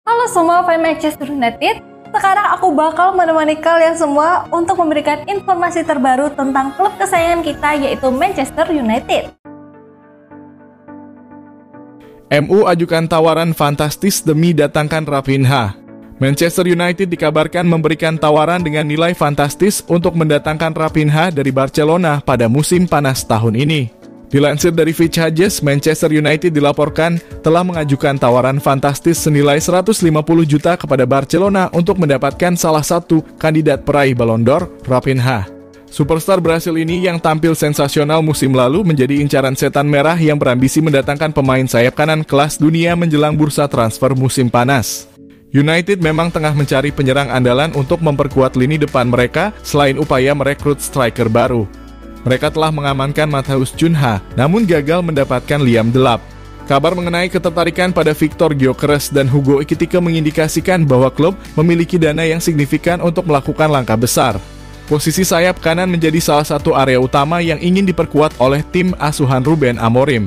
Halo semua fans Manchester United, sekarang aku bakal menemani kalian semua untuk memberikan informasi terbaru tentang klub kesayangan kita yaitu Manchester United. MU ajukan tawaran fantastis demi datangkan Raphinha. Manchester United dikabarkan memberikan tawaran dengan nilai fantastis untuk mendatangkan Raphinha dari Barcelona pada musim panas tahun ini. Dilansir dari Fitch Hadges, Manchester United dilaporkan telah mengajukan tawaran fantastis senilai 150 juta kepada Barcelona untuk mendapatkan salah satu kandidat peraih Ballon d'Or, Raphinha. Superstar Brasil ini yang tampil sensasional musim lalu menjadi incaran setan merah yang berambisi mendatangkan pemain sayap kanan kelas dunia menjelang bursa transfer musim panas. United memang tengah mencari penyerang andalan untuk memperkuat lini depan mereka selain upaya merekrut striker baru. Mereka telah mengamankan Matheus Cunha, namun gagal mendapatkan Liam Delap. Kabar mengenai ketertarikan pada Victor Gyökeres dan Hugo Ekitike mengindikasikan bahwa klub memiliki dana yang signifikan untuk melakukan langkah besar. Posisi sayap kanan menjadi salah satu area utama yang ingin diperkuat oleh tim asuhan Ruben Amorim.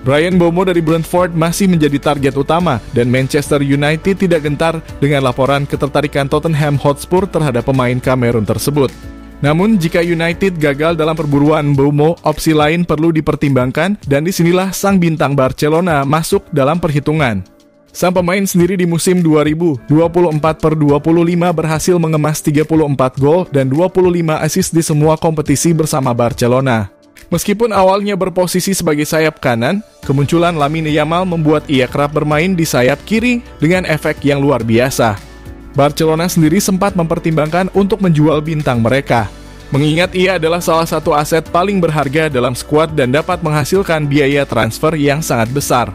Bryan Mbeumo dari Brentford masih menjadi target utama dan Manchester United tidak gentar dengan laporan ketertarikan Tottenham Hotspur terhadap pemain Kamerun tersebut. Namun, jika United gagal dalam perburuan Mbeumo, opsi lain perlu dipertimbangkan dan disinilah sang bintang Barcelona masuk dalam perhitungan. Sang pemain sendiri di musim 2024/25 berhasil mengemas 34 gol dan 25 assist di semua kompetisi bersama Barcelona. Meskipun awalnya berposisi sebagai sayap kanan, kemunculan Lamine Yamal membuat ia kerap bermain di sayap kiri dengan efek yang luar biasa. Barcelona sendiri sempat mempertimbangkan untuk menjual bintang mereka, mengingat ia adalah salah satu aset paling berharga dalam skuad dan dapat menghasilkan biaya transfer yang sangat besar.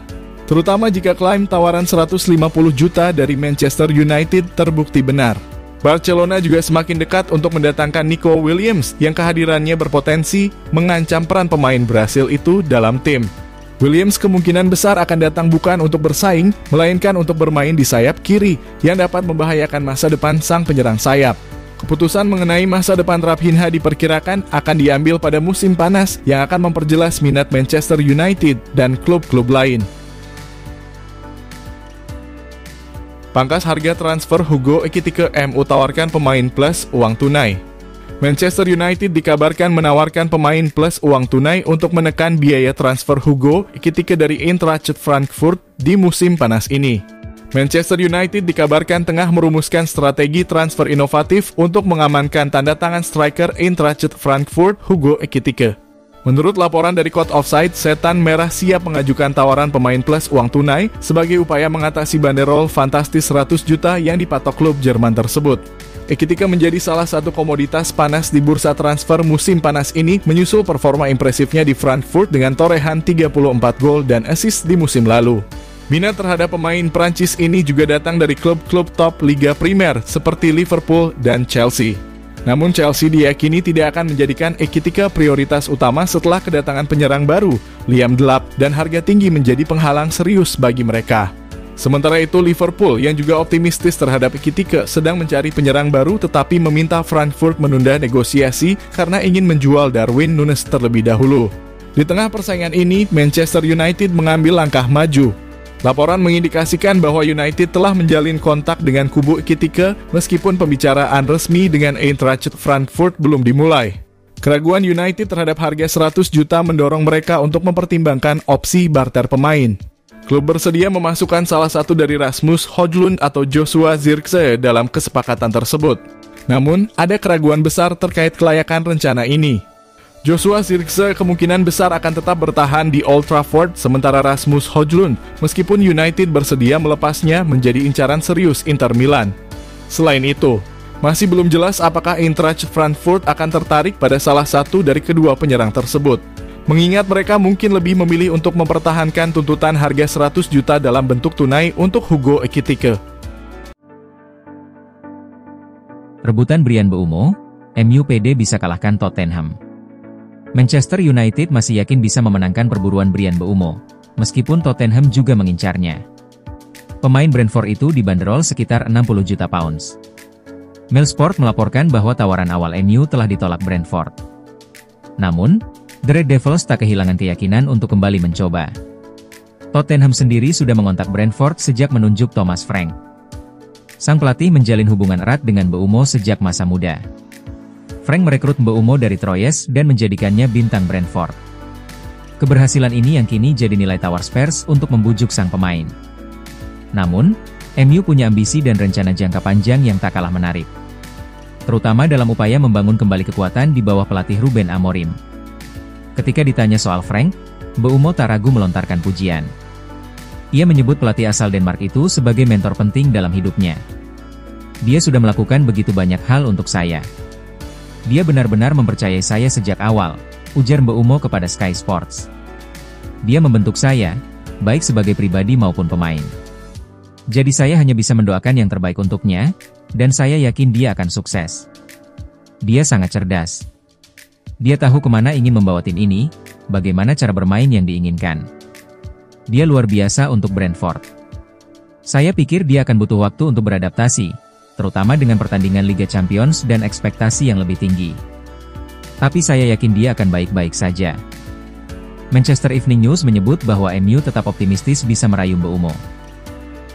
Terutama jika klaim tawaran 150 juta dari Manchester United terbukti benar. Barcelona juga semakin dekat untuk mendatangkan Nico Williams yang kehadirannya berpotensi mengancam peran pemain Brasil itu dalam tim. Williams kemungkinan besar akan datang bukan untuk bersaing, melainkan untuk bermain di sayap kiri yang dapat membahayakan masa depan sang penyerang sayap. Keputusan mengenai masa depan Raphinha diperkirakan akan diambil pada musim panas yang akan memperjelas minat Manchester United dan klub-klub lain. Pangkas harga transfer Hugo Ekitike, MU tawarkan pemain plus uang tunai. Manchester United dikabarkan menawarkan pemain plus uang tunai untuk menekan biaya transfer Hugo Ekitike dari Eintracht Frankfurt di musim panas ini. Manchester United dikabarkan tengah merumuskan strategi transfer inovatif untuk mengamankan tanda tangan striker Eintracht Frankfurt Hugo Ekitike. Menurut laporan dari Code Offside, setan merah siap mengajukan tawaran pemain plus uang tunai sebagai upaya mengatasi banderol fantastis 100 juta yang dipatok klub Jerman tersebut. Ekitike menjadi salah satu komoditas panas di bursa transfer musim panas ini menyusul performa impresifnya di Frankfurt dengan torehan 34 gol dan assist di musim lalu. Minat terhadap pemain Prancis ini juga datang dari klub-klub top Liga Primer seperti Liverpool dan Chelsea. Namun Chelsea diyakini tidak akan menjadikan Ekitike prioritas utama setelah kedatangan penyerang baru, Liam Delap, dan harga tinggi menjadi penghalang serius bagi mereka. Sementara itu Liverpool yang juga optimistis terhadap Ekitike sedang mencari penyerang baru tetapi meminta Frankfurt menunda negosiasi karena ingin menjual Darwin Núñez terlebih dahulu. Di tengah persaingan ini, Manchester United mengambil langkah maju. Laporan mengindikasikan bahwa United telah menjalin kontak dengan kubu Ekitike meskipun pembicaraan resmi dengan Eintracht Frankfurt belum dimulai. Keraguan United terhadap harga 100 juta mendorong mereka untuk mempertimbangkan opsi barter pemain. Klub bersedia memasukkan salah satu dari Rasmus Højlund atau Joshua Zirkzee dalam kesepakatan tersebut. Namun, ada keraguan besar terkait kelayakan rencana ini. Joshua Zirkzee kemungkinan besar akan tetap bertahan di Old Trafford sementara Rasmus Højlund meskipun United bersedia melepasnya menjadi incaran serius Inter Milan. Selain itu, masih belum jelas apakah Eintracht Frankfurt akan tertarik pada salah satu dari kedua penyerang tersebut. Mengingat mereka mungkin lebih memilih untuk mempertahankan tuntutan harga 100 juta dalam bentuk tunai untuk Hugo Ekitike. Rebutan Bryan Mbeumo, MU PD bisa kalahkan Tottenham. Manchester United masih yakin bisa memenangkan perburuan Bryan Mbeumo, meskipun Tottenham juga mengincarnya. Pemain Brentford itu dibanderol sekitar 60 juta pounds. Mailsport melaporkan bahwa tawaran awal MU telah ditolak Brentford. Namun, The Red Devils tak kehilangan keyakinan untuk kembali mencoba. Tottenham sendiri sudah mengontak Brentford sejak menunjuk Thomas Frank. Sang pelatih menjalin hubungan erat dengan Mbeumo sejak masa muda. Frank merekrut Mbeumo dari Troyes dan menjadikannya bintang Brentford. Keberhasilan ini yang kini jadi nilai tawar Spurs untuk membujuk sang pemain. Namun, MU punya ambisi dan rencana jangka panjang yang tak kalah menarik. Terutama dalam upaya membangun kembali kekuatan di bawah pelatih Ruben Amorim. Ketika ditanya soal Frank, Mbeumo tak ragu melontarkan pujian. Ia menyebut pelatih asal Denmark itu sebagai mentor penting dalam hidupnya. Dia sudah melakukan begitu banyak hal untuk saya. Dia benar-benar mempercayai saya sejak awal, ujar Mbeumo kepada Sky Sports. Dia membentuk saya, baik sebagai pribadi maupun pemain. Jadi saya hanya bisa mendoakan yang terbaik untuknya, dan saya yakin dia akan sukses. Dia sangat cerdas. Dia tahu kemana ingin membawa tim ini, bagaimana cara bermain yang diinginkan. Dia luar biasa untuk Brentford. Saya pikir dia akan butuh waktu untuk beradaptasi, terutama dengan pertandingan Liga Champions dan ekspektasi yang lebih tinggi. Tapi saya yakin dia akan baik-baik saja. Manchester Evening News menyebut bahwa MU tetap optimistis bisa merayu Mbeumo.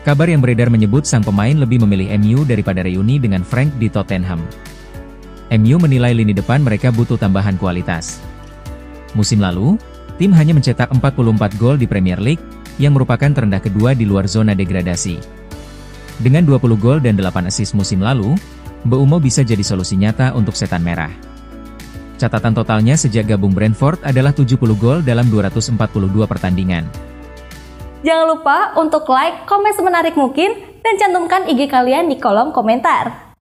Kabar yang beredar menyebut sang pemain lebih memilih MU daripada reuni dengan Frank di Tottenham. MU menilai lini depan mereka butuh tambahan kualitas. Musim lalu, tim hanya mencetak 44 gol di Premier League, yang merupakan terendah kedua di luar zona degradasi. Dengan 20 gol dan 8 assist musim lalu, Mbeumo bisa jadi solusi nyata untuk setan merah. Catatan totalnya sejak gabung Brentford adalah 70 gol dalam 242 pertandingan. Jangan lupa untuk like, komen semenarik mungkin, dan cantumkan IG kalian di kolom komentar.